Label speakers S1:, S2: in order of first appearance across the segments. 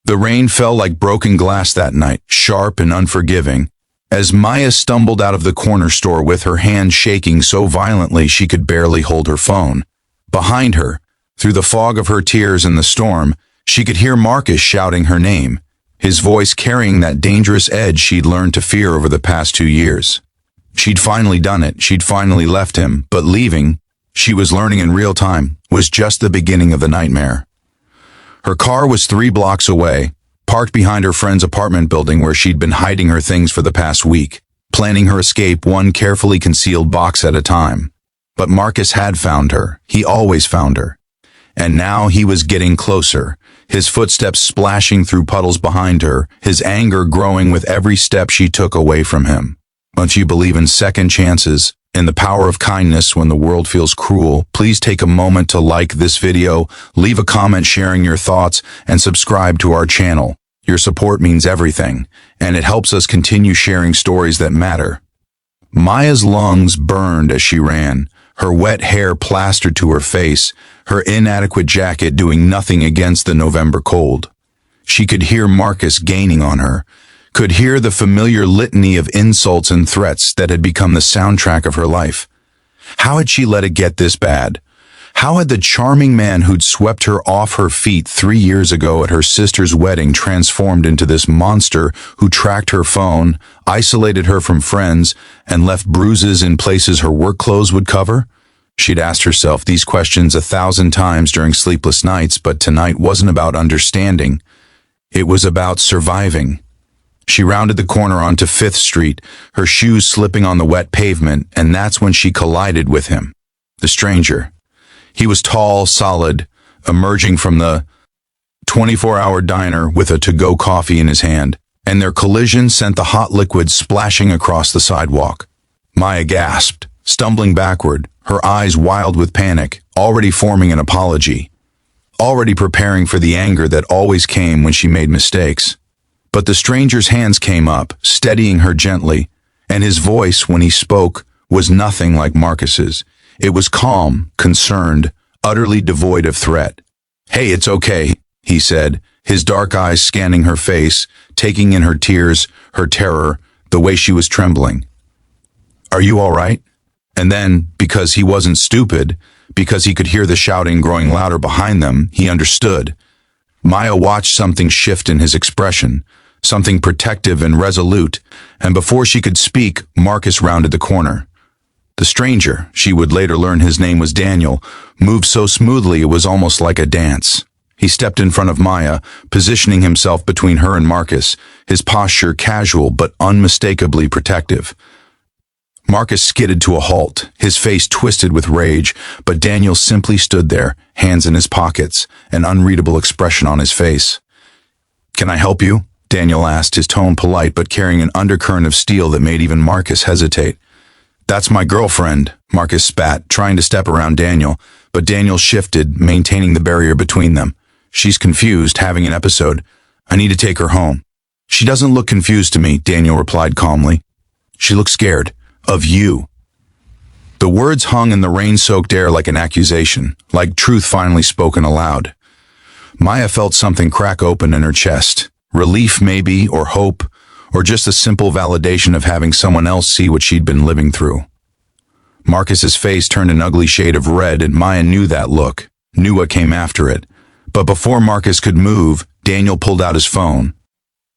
S1: The rain fell like broken glass that night, sharp and unforgiving, as Maya stumbled out of the corner store with her hand shaking so violently she could barely hold her phone. Behind her, through the fog of her tears and the storm, she could hear Marcus shouting her name, his voice carrying that dangerous edge she'd learned to fear over the past 2 years. She'd finally done it, she'd finally left him, but leaving, she was learning in real time, was just the beginning of the nightmare. Her car was 3 blocks away, parked behind her friend's apartment building where she'd been hiding her things for the past week, planning her escape one carefully concealed box at a time. But Marcus had found her. He always found her. And now he was getting closer, his footsteps splashing through puddles behind her, his anger growing with every step she took away from him. If you believe in second chances, in the power of kindness when the world feels cruel, please take a moment to like this video, leave a comment sharing your thoughts, and subscribe to our channel. Your support means everything, and it helps us continue sharing stories that matter. Maya's lungs burned as she ran, her wet hair plastered to her face, her inadequate jacket doing nothing against the November cold. She could hear Marcus gaining on her, could hear the familiar litany of insults and threats that had become the soundtrack of her life. How had she let it get this bad? How had the charming man who'd swept her off her feet 3 years ago at her sister's wedding transformed into this monster who tracked her phone, isolated her from friends, and left bruises in places her work clothes would cover? She'd asked herself these questions 1,000 times during sleepless nights, but tonight wasn't about understanding. It was about surviving. She rounded the corner onto 5th Street, her shoes slipping on the wet pavement, and that's when she collided with him. The stranger. He was tall, solid, emerging from the 24-hour diner with a to-go coffee in his hand, and their collision sent the hot liquid splashing across the sidewalk. Maya gasped, stumbling backward, her eyes wild with panic, already forming an apology, already preparing for the anger that always came when she made mistakes. But the stranger's hands came up, steadying her gently, and his voice, when he spoke, was nothing like Marcus's. It was calm, concerned, utterly devoid of threat. "Hey, it's okay," he said, his dark eyes scanning her face, taking in her tears, her terror, the way she was trembling. "Are you all right?" And then, because he wasn't stupid, because he could hear the shouting growing louder behind them, he understood. Maya watched something shift in his expression, something protective and resolute, and before she could speak, Marcus rounded the corner. The stranger, she would later learn his name was Daniel, moved so smoothly it was almost like a dance. He stepped in front of Maya, positioning himself between her and Marcus, his posture casual but unmistakably protective. Marcus skidded to a halt, his face twisted with rage, but Daniel simply stood there, hands in his pockets, an unreadable expression on his face. "Can I help you?" Daniel asked, his tone polite but carrying an undercurrent of steel that made even Marcus hesitate. "That's my girlfriend," Marcus spat, trying to step around Daniel, but Daniel shifted, maintaining the barrier between them. "She's confused, having an episode. I need to take her home." "She doesn't look confused to me," Daniel replied calmly. "She looks scared. Of you." The words hung in the rain-soaked air like an accusation, like truth finally spoken aloud. Maya felt something crack open in her chest. Relief maybe, or hope, or just a simple validation of having someone else see what she'd been living through. Marcus's face turned an ugly shade of red, and Maya knew that look, knew what came after it. But before Marcus could move, Daniel pulled out his phone.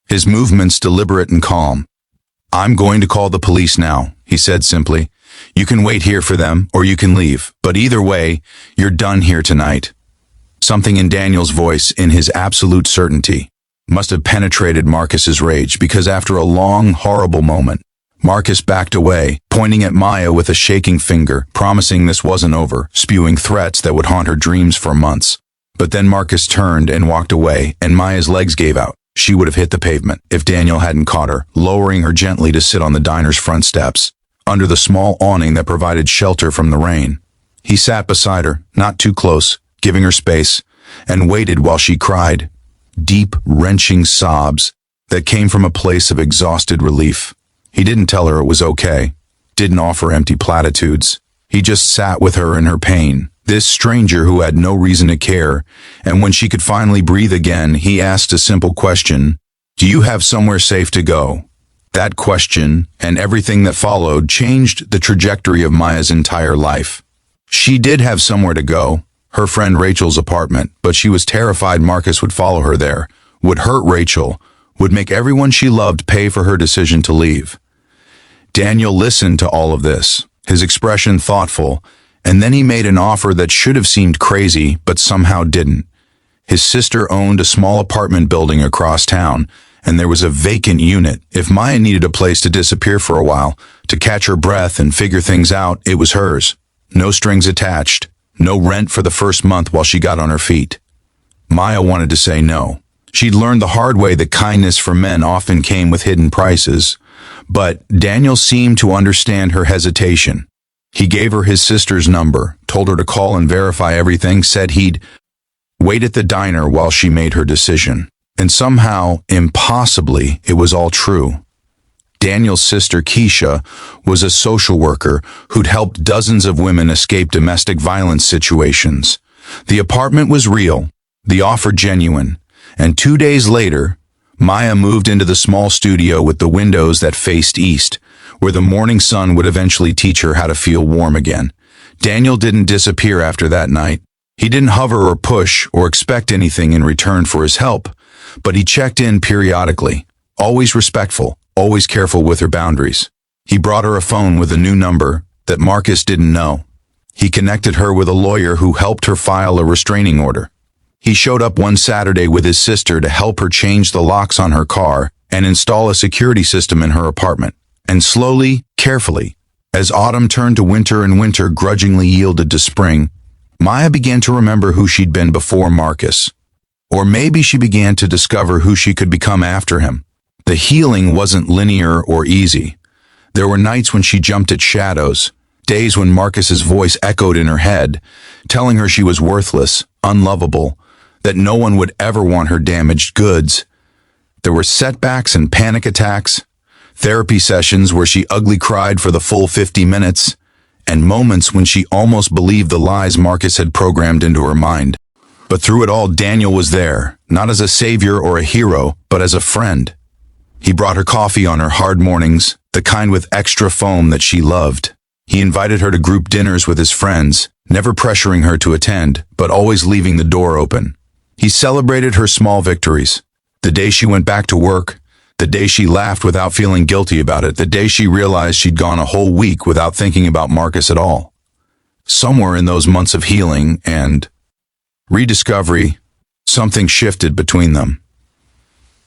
S1: His movements deliberate and calm. "I'm going to call the police now," he said simply. "You can wait here for them, or you can leave, but either way, you're done here tonight." Something in Daniel's voice, in his absolute certainty, must have penetrated Marcus's rage, because after a long, horrible moment, Marcus backed away, pointing at Maya with a shaking finger, promising this wasn't over, spewing threats that would haunt her dreams for months. But then Marcus turned and walked away, and Maya's legs gave out. She would have hit the pavement if Daniel hadn't caught her, lowering her gently to sit on the diner's front steps, under the small awning that provided shelter from the rain. He sat beside her, not too close, giving her space, and waited while she cried. Deep, wrenching sobs that came from a place of exhausted relief. He didn't tell her it was okay, didn't offer empty platitudes. He just sat with her in her pain, This stranger who had no reason to care, and when she could finally breathe again, he asked a simple question: "Do you have somewhere safe to go?" That question, and everything that followed, changed the trajectory of Maya's entire life. She did have somewhere to go, her friend Rachel's apartment, but she was terrified Marcus would follow her there, would hurt Rachel, would make everyone she loved pay for her decision to leave. Daniel listened to all of this, his expression thoughtful, and then he made an offer that should have seemed crazy, but somehow didn't. His sister owned a small apartment building across town, and there was a vacant unit. If Maya needed a place to disappear for a while, to catch her breath and figure things out, it was hers. No strings attached, no rent for the first month while she got on her feet. Maya wanted to say no. She'd learned the hard way that kindness for men often came with hidden prices, but Daniel seemed to understand her hesitation. He gave her his sister's number, told her to call and verify everything, said he'd wait at the diner while she made her decision. And somehow, impossibly, it was all true. Daniel's sister, Keisha, was a social worker who'd helped dozens of women escape domestic violence situations. The apartment was real, the offer genuine, and 2 days later, Maya moved into the small studio with the windows that faced east, where the morning sun would eventually teach her how to feel warm again. Daniel didn't disappear after that night. He didn't hover or push or expect anything in return for his help, but he checked in periodically, always respectful, always careful with her boundaries. He brought her a phone with a new number that Marcus didn't know. He connected her with a lawyer who helped her file a restraining order. He showed up one Saturday with his sister to help her change the locks on her car and install a security system in her apartment. And slowly, carefully, as autumn turned to winter and winter grudgingly yielded to spring, Maya began to remember who she'd been before Marcus. Or maybe she began to discover who she could become after him. The healing wasn't linear or easy. There were nights when she jumped at shadows, days when Marcus's voice echoed in her head, telling her she was worthless, unlovable, that no one would ever want her damaged goods. There were setbacks and panic attacks, therapy sessions where she ugly cried for the full 50 minutes, and moments when she almost believed the lies Marcus had programmed into her mind. But through it all, Daniel was there, not as a savior or a hero, but as a friend. He brought her coffee on her hard mornings, the kind with extra foam that she loved. He invited her to group dinners with his friends, never pressuring her to attend, but always leaving the door open. He celebrated her small victories. The day she went back to work, the day she laughed without feeling guilty about it, the day she realized she'd gone a whole week without thinking about Marcus at all. Somewhere in those months of healing and rediscovery, something shifted between them.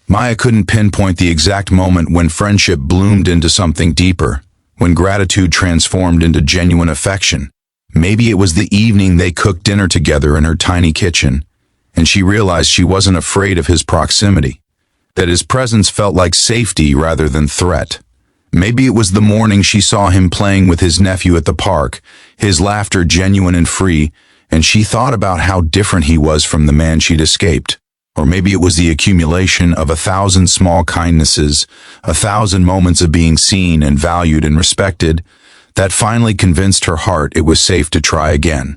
S1: Maya couldn't pinpoint the exact moment when friendship bloomed into something deeper, when gratitude transformed into genuine affection. Maybe it was the evening they cooked dinner together in her tiny kitchen, and she realized she wasn't afraid of his proximity, that his presence felt like safety rather than threat. Maybe it was the morning she saw him playing with his nephew at the park, his laughter genuine and free, and she thought about how different he was from the man she'd escaped. Or maybe it was the accumulation of 1,000 small kindnesses, 1,000 moments of being seen and valued and respected, that finally convinced her heart it was safe to try again.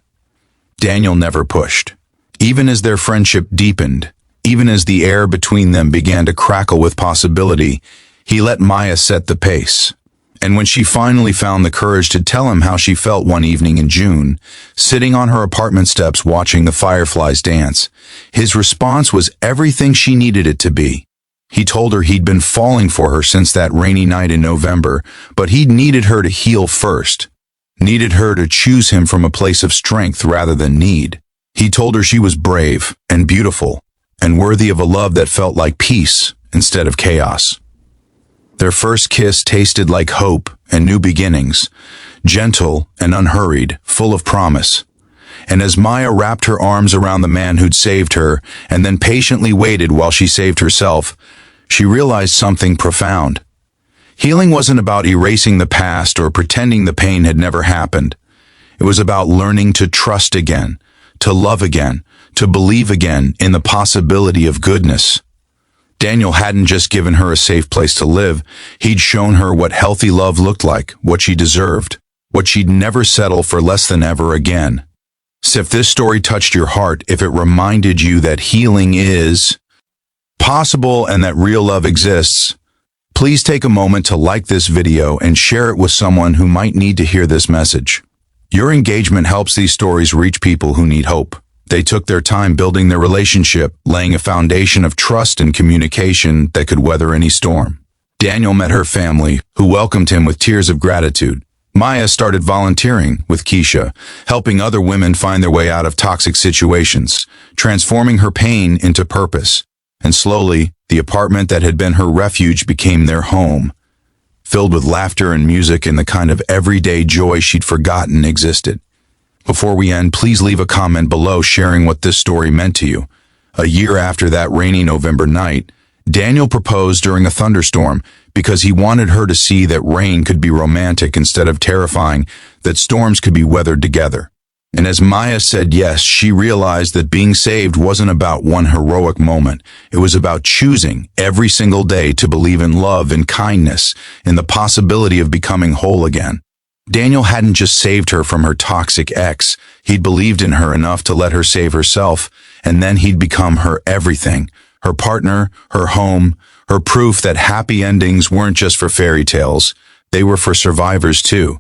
S1: Daniel never pushed. Even as their friendship deepened, even as the air between them began to crackle with possibility, he let Maya set the pace. And when she finally found the courage to tell him how she felt one evening in June, sitting on her apartment steps watching the fireflies dance, his response was everything she needed it to be. He told her he'd been falling for her since that rainy night in November, but he'd needed her to heal first, needed her to choose him from a place of strength rather than need. He told her she was brave and beautiful and worthy of a love that felt like peace instead of chaos. Their first kiss tasted like hope and new beginnings, gentle and unhurried, full of promise. And as Maya wrapped her arms around the man who'd saved her and then patiently waited while she saved herself, she realized something profound. Healing wasn't about erasing the past or pretending the pain had never happened. It was about learning to trust again, to love again, to believe again in the possibility of goodness. Daniel hadn't just given her a safe place to live, he'd shown her what healthy love looked like, what she deserved, what she'd never settle for less than ever again. So if this story touched your heart, if it reminded you that healing is possible and that real love exists, please take a moment to like this video and share it with someone who might need to hear this message. Your engagement helps these stories reach people who need hope. They took their time building their relationship, laying a foundation of trust and communication that could weather any storm. Daniel met her family, who welcomed him with tears of gratitude. Maya started volunteering with Keisha, helping other women find their way out of toxic situations, transforming her pain into purpose. And slowly, the apartment that had been her refuge became their home, filled with laughter and music and the kind of everyday joy she'd forgotten existed. Before we end, please leave a comment below sharing what this story meant to you. A year after that rainy November night, Daniel proposed during a thunderstorm because he wanted her to see that rain could be romantic instead of terrifying, that storms could be weathered together. And as Maya said yes, she realized that being saved wasn't about one heroic moment. It was about choosing every single day to believe in love and kindness, in the possibility of becoming whole again. Daniel hadn't just saved her from her toxic ex. He'd believed in her enough to let her save herself, and then he'd become her everything, her partner, her home, her proof that happy endings weren't just for fairy tales. They were for survivors too.